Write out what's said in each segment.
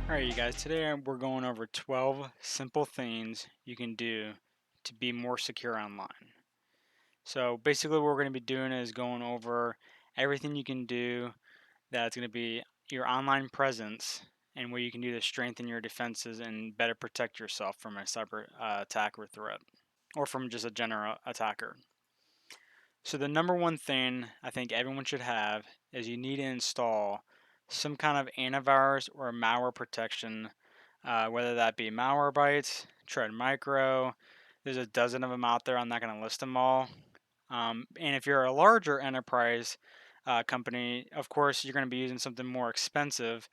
Alright, you guys, today we're going over 12 simple things you can do to be more secure online. So basically what we're going to be doing is going over everything you can do that's going to be your online presence and what you can do to strengthen your defenses and better protect yourself from a cyber attack or threat, or from just a general attacker. So the number one thing I think everyone should have is you need to install some kind of antivirus or malware protection, whether that be Malwarebytes, Tread Micro. There's a dozen of them out there. I'm not going to list them all. And if you're a larger enterprise company, of course, you're going to be using something more expensive,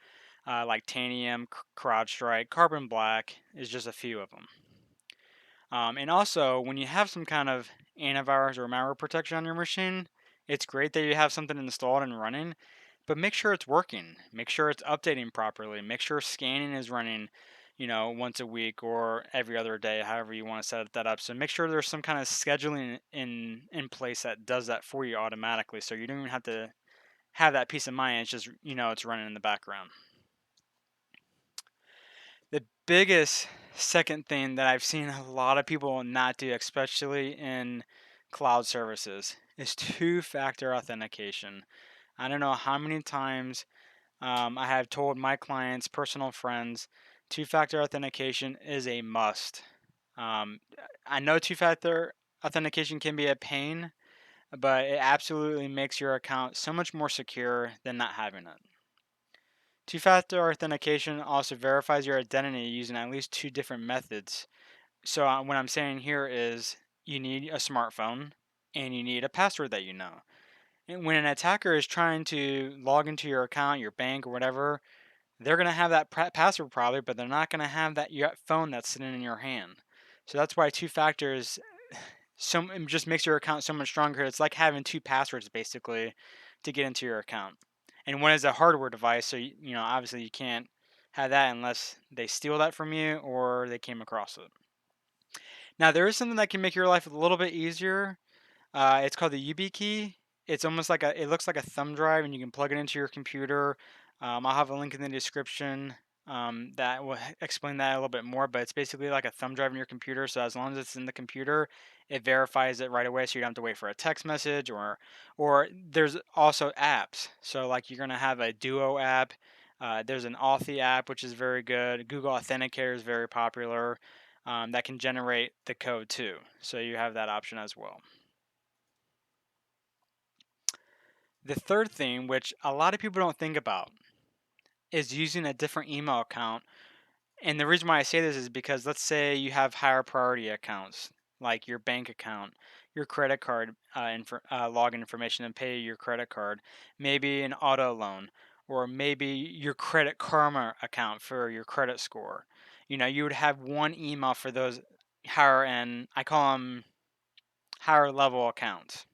like Tanium, CrowdStrike, Carbon Black is just a few of them. And also, when you have some kind of antivirus or malware protection on your machine, it's great that you have something installed and running, but make sure it's working. Make sure it's updating properly. Make sure scanning is running, once a week or every other day, however you want to set that up. So make sure there's some kind of scheduling in place that does that for you automatically, so you don't even have to have that peace of mind. It's just it's running in the background. The biggest second thing that I've seen a lot of people not do, especially in cloud services, is two-factor authentication. I don't know how many times I have told my clients, personal friends, two-factor authentication is a must. Um, I know two-factor authentication can be a pain, but it absolutely makes your account so much more secure than not having it. Two-factor authentication also verifies your identity using at least two different methods. So what I'm saying here is you need a smartphone and you need a password that you know. And when an attacker is trying to log into your account, your bank, or whatever, they're going to have that password probably, but they're not going to have that phone that's sitting in your hand. So that's why two factors it just makes your account so much stronger. It's like having two passwords basically to get into your account. And one is a hardware device, so obviously you can't have that unless they steal that from you or they came across it. Now there is something that can make your life a little bit easier. It's called the YubiKey. It's almost like it looks like a thumb drive, and you can plug it into your computer. I'll have a link in the description that will explain that a little bit more. But it's basically like a thumb drive in your computer. So as long as it's in the computer, it verifies it right away. So you don't have to wait for a text message or there's also apps. So like you're gonna have a Duo app. There's an Authy app, which is very good. Google Authenticator is very popular. That can generate the code too. So you have that option as well. The third thing, which a lot of people don't think about, is using a different email account. And the reason why I say this is because let's say you have higher priority accounts, like your bank account, your credit card login information and pay your credit card, maybe an auto loan, or maybe your Credit Karma account for your credit score. You would have one email for those higher end, I call them higher level accounts.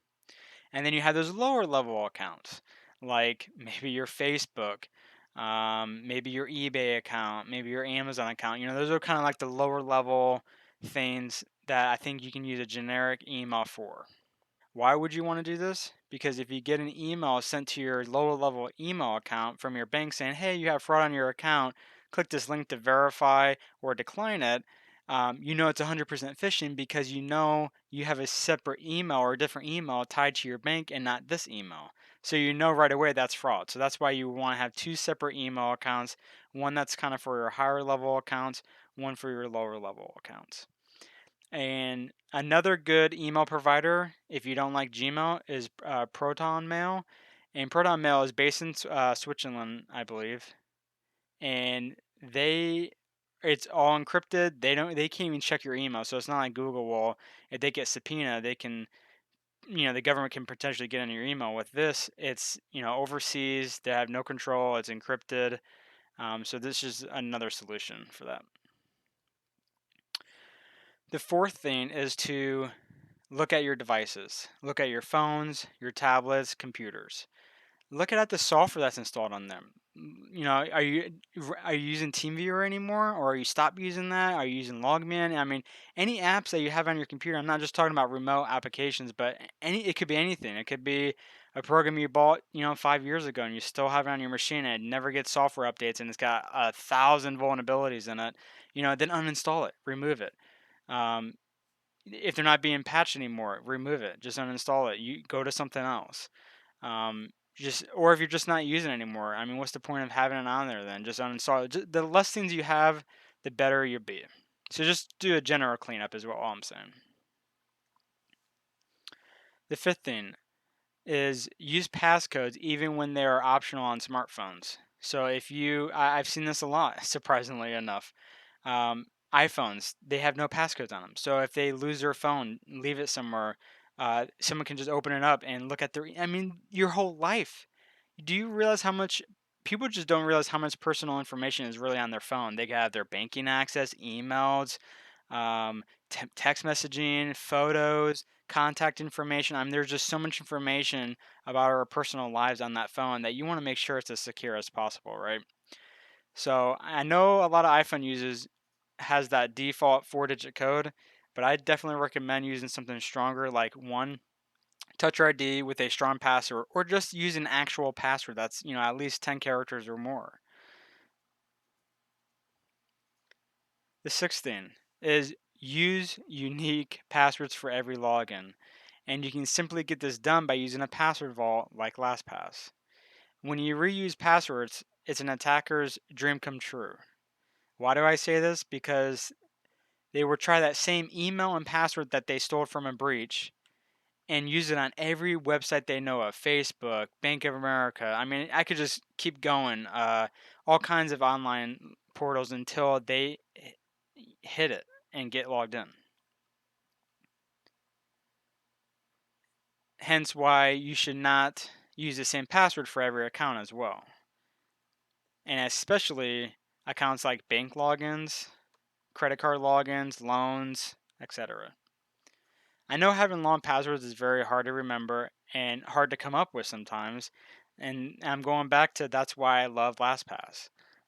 And then you have those lower level accounts, like maybe your Facebook, maybe your eBay account, maybe your Amazon account. Those are kind of like the lower level things that I think you can use a generic email for. Why would you want to do this? Because if you get an email sent to your lower level email account from your bank saying, hey, you have fraud on your account, click this link to verify or decline it, it's 100% phishing because you have a separate email or a different email tied to your bank and not this email. So you know right away that's fraud. So that's why you want to have two separate email accounts, one that's kind of for your higher level accounts, one for your lower level accounts. And another good email provider, if you don't like Gmail, is Proton Mail. And Proton Mail is based in Switzerland, I believe. And it's all encrypted. They can't even check your email. So it's not like Google will, if they get subpoena, they can, the government can potentially get into your email. With this, it's, overseas. They have no control. It's encrypted. So this is another solution for that. The fourth thing is to look at your devices. Look at your phones, your tablets, computers. Look at the software that's installed on them. Are you using TeamViewer anymore, or are you stopped using that? Are you using Logman? I mean, any apps that you have on your computer. I'm not just talking about remote applications, but it could be anything. It could be a program you bought, 5 years ago, and you still have it on your machine, and it never gets software updates, and it's got 1,000 vulnerabilities in it, then uninstall it, remove it. Um, if they're not being patched anymore, remove it, just uninstall it. You go to something else. Or if you're just not using it anymore, I mean, what's the point of having it on there then? Just uninstall it. The less things you have, the better you'll be. So just do a general cleanup is all I'm saying. The fifth thing is use passcodes even when they are optional on smartphones. So I've seen this a lot, surprisingly enough. iPhones, they have no passcodes on them. So if they lose their phone, leave it somewhere, someone can just open it up and look at your whole life. Do you realize how much people just don't realize how much personal information is really on their phone? They have their banking access, emails, um, text messaging, photos, contact information. I mean, there's just so much information about our personal lives on that phone that you want to make sure it's as secure as possible, right? So I know a lot of iPhone users has that default 4-digit code, but I definitely recommend using something stronger like one Touch ID with a strong password, or just use an actual password that's at least 10 characters or more. The sixth thing is use unique passwords for every login, and you can simply get this done by using a password vault like LastPass. When you reuse passwords, it's an attacker's dream come true. Why do I say this? Because they will try that same email and password that they stole from a breach and use it on every website they know of: Facebook, Bank of America. I mean, I could just keep going. All kinds of online portals until they hit it and get logged in. Hence why you should not use the same password for every account as well. And especially accounts like bank logins, credit card logins, loans, etc. I know having long passwords is very hard to remember and hard to come up with sometimes. And I'm going back to that's why I love LastPass.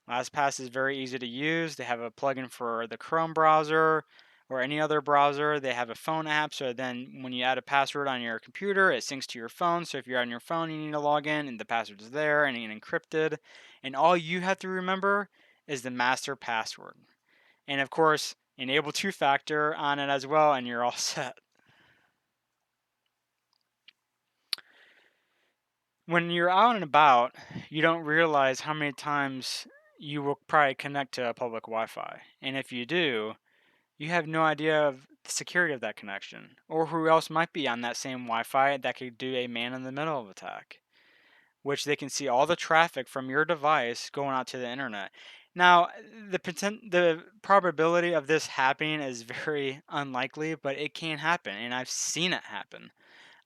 LastPass is very easy to use. They have a plugin for the Chrome browser or any other browser. They have a phone app, so then when you add a password on your computer, it syncs to your phone. So if you're on your phone, you need to log in, and the password is there and it's encrypted. And all you have to remember is the master password. And of course, enable two-factor on it as well, and you're all set. When you're out and about, you don't realize how many times you will probably connect to a public Wi-Fi. And if you do, you have no idea of the security of that connection or who else might be on that same Wi-Fi that could do a man-in-the-middle attack, which they can see all the traffic from your device going out to the internet. Now, the probability of this happening is very unlikely, but it can happen, and I've seen it happen.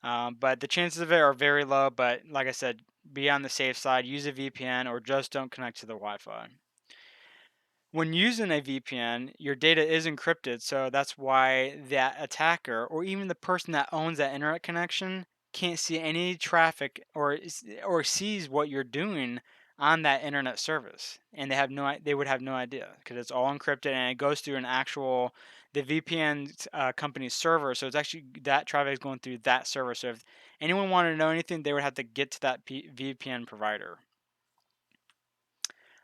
But the chances of it are very low. But like I said, be on the safe side. Use a VPN or just don't connect to the Wi-Fi. When using a VPN, your data is encrypted, so that's why that attacker or even the person that owns that internet connection can't see any traffic or sees what you're doing on that internet service, and they would have no idea because it's all encrypted and it goes through the VPN company's server. So it's actually that traffic is going through that server. So if anyone wanted to know anything, they would have to get to that VPN provider.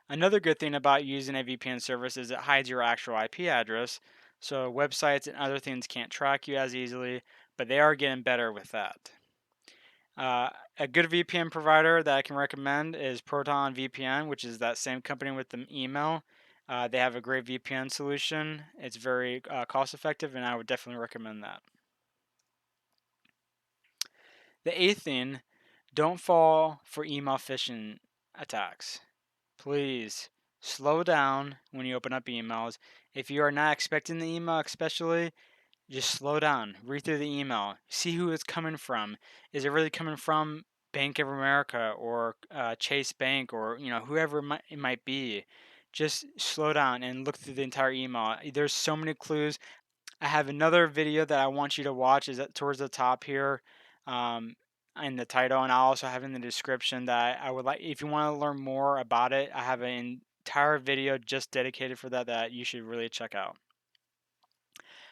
Another good thing about using a VPN service is it hides your actual IP address, so websites and other things can't track you as easily, but they are getting better with that. A good VPN provider that I can recommend is Proton VPN, which is that same company with the email. They have a great VPN solution. It's very cost effective, and I would definitely recommend that. The eighth thing, don't fall for email phishing attacks. Please slow down when you open up emails. If you are not expecting the email, especially, just slow down. Read through the email. See who it's coming from. Is it really coming from Bank of America or Chase Bank or whoever it might be? Just slow down and look through the entire email. There's so many clues. I have another video that I want you to watch. Is towards the top here, um, in the title, and I'll also have in the description that I would like. If you want to learn more about it, I have an entire video just dedicated for that you should really check out.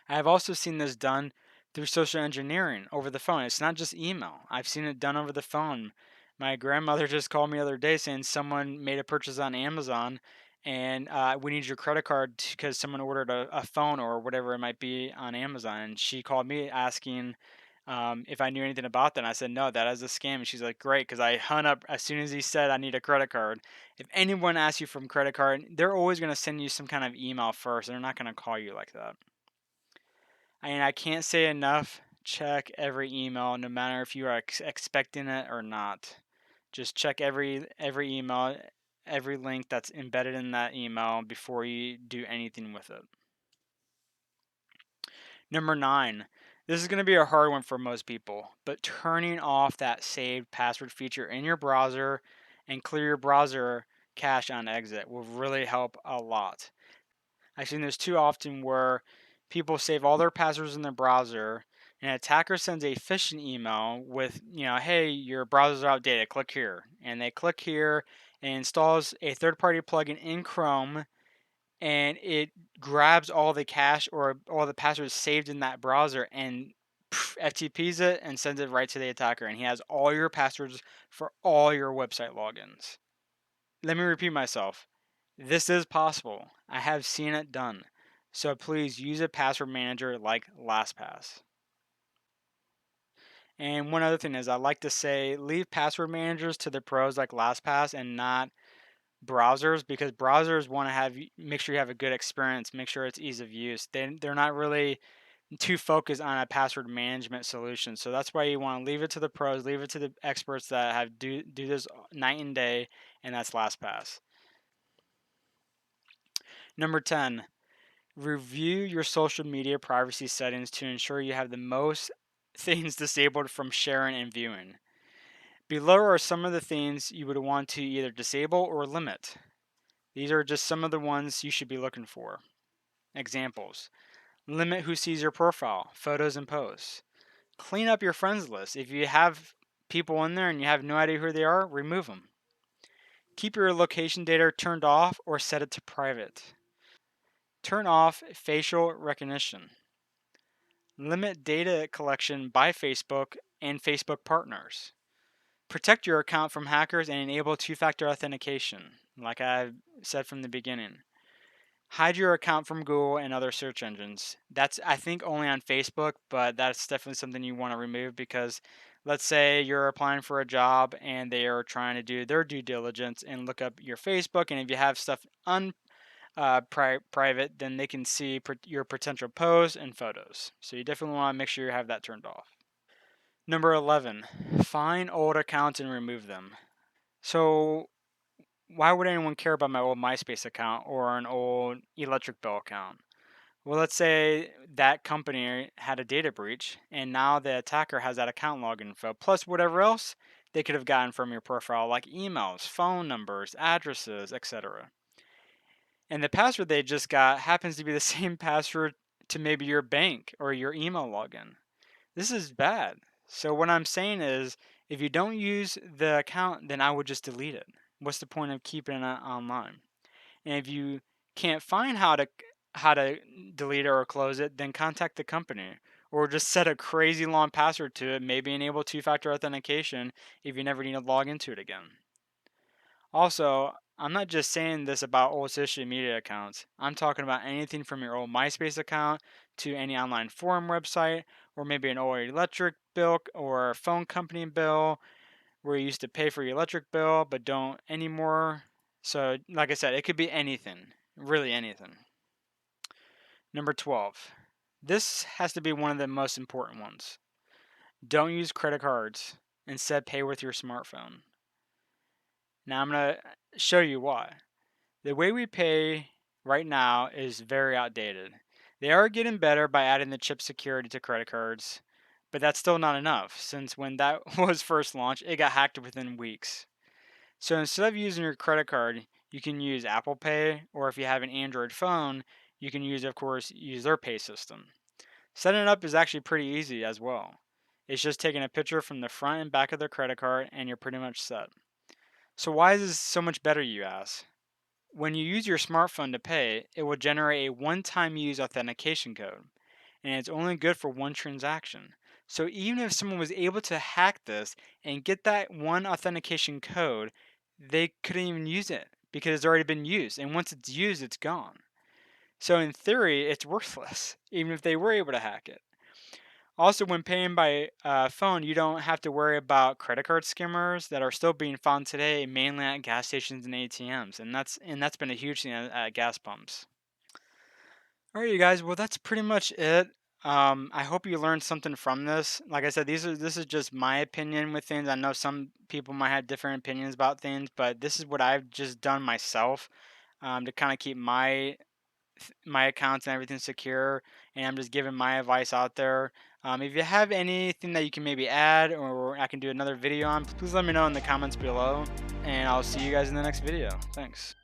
I have also seen this done through social engineering over the phone. It's not just email. I've seen it done over the phone. My grandmother just called me the other day saying someone made a purchase on Amazon and we need your credit card because someone ordered a phone or whatever it might be on Amazon. And she called me asking if I knew anything about that. And I said, no, that is a scam. And she's like, great, because I hung up as soon as he said I need a credit card. If anyone asks you for a credit card, they're always going to send you some kind of email first. They're not going to call you like that. I can't say enough. Check every email, no matter if you are expecting it or not. Just check every email, every link that's embedded in that email before you do anything with it. Number 9. This is going to be a hard one for most people, but turning off that saved password feature in your browser and clear your browser cache on exit will really help a lot. I've seen this too often where people save all their passwords in their browser and an attacker sends a phishing email with, hey, your browser's outdated, click here. And they click here and installs a third-party plugin in Chrome and it grabs all the cache or all the passwords saved in that browser and FTPs it and sends it right to the attacker. And he has all your passwords for all your website logins. Let me repeat myself. This is possible. I have seen it done. So please use a password manager like LastPass. And one other thing is I like to say leave password managers to the pros like LastPass and not browsers, because browsers want to make sure you have a good experience, make sure it's ease of use. They're not really too focused on a password management solution. So that's why you want to leave it to the pros, leave it to the experts that have do this night and day, and that's LastPass. Number 10, review your social media privacy settings to ensure you have the most things disabled from sharing and viewing. Below are some of the things you would want to either disable or limit. These are just some of the ones you should be looking for. Examples: limit who sees your profile, photos, and posts. Clean up your friends list. If you have people in there and you have no idea who they are, remove them. Keep your location data turned off or set it to private. Turn off facial recognition. Limit data collection by Facebook and Facebook partners. Protect your account from hackers and enable two-factor authentication, like I said from the beginning. Hide your account from Google and other search engines. That's, I think, only on Facebook, but that's definitely something you want to remove because let's say you're applying for a job and they are trying to do their due diligence and look up your Facebook, and if you have stuff private, then they can see your potential posts and photos. So you definitely want to make sure you have that turned off. Number 11, find old accounts and remove them. So why would anyone care about my old MySpace account or an old electric bill account? Well, let's say that company had a data breach and now the attacker has that account login info plus whatever else they could have gotten from your profile, like emails, phone numbers, addresses, etc. And the password they just got happens to be the same password to maybe your bank or your email login. This is bad. So what I'm saying is, if you don't use the account, then I would just delete it. What's the point of keeping it online? And if you can't find how to delete it or close it, then contact the company or just set a crazy long password to it, maybe enable two-factor authentication if you never need to log into it again. Also, I'm not just saying this about old social media accounts. I'm talking about anything from your old MySpace account to any online forum website, or maybe an old electric bill or phone company bill where you used to pay for your electric bill but don't anymore. So, like I said, it could be anything, really anything. Number 12. This has to be one of the most important ones. Don't use credit cards. Instead, pay with your smartphone. Now, I'm going to show you why. The way we pay right now is very outdated. They are getting better by adding the chip security to credit cards, but that's still not enough since when that was first launched, it got hacked within weeks. So instead of using your credit card, you can use Apple Pay, or if you have an Android phone, you can use, of course, use their pay system. Setting it up is actually pretty easy as well. It's just taking a picture from the front and back of their credit card and you're pretty much set. So why is this so much better, you ask? When you use your smartphone to pay, it will generate a one-time use authentication code. and it's only good for one transaction. So even if someone was able to hack this and get that one authentication code, they couldn't even use it because it's already been used. And once it's used, it's gone. So in theory, it's worthless, even if they were able to hack it. Also, when paying by phone, you don't have to worry about credit card skimmers that are still being found today, mainly at gas stations and ATMs, and that's been a huge thing at gas pumps. All right, you guys. Well, that's pretty much it. I hope you learned something from this. Like I said, this is just my opinion with things. I know some people might have different opinions about things, but this is what I've just done myself to kind of keep my accounts and everything secure, and I'm just giving my advice out there. If you have anything that you can maybe add or I can do another video on, please let me know in the comments below, and I'll see you guys in the next video. Thanks.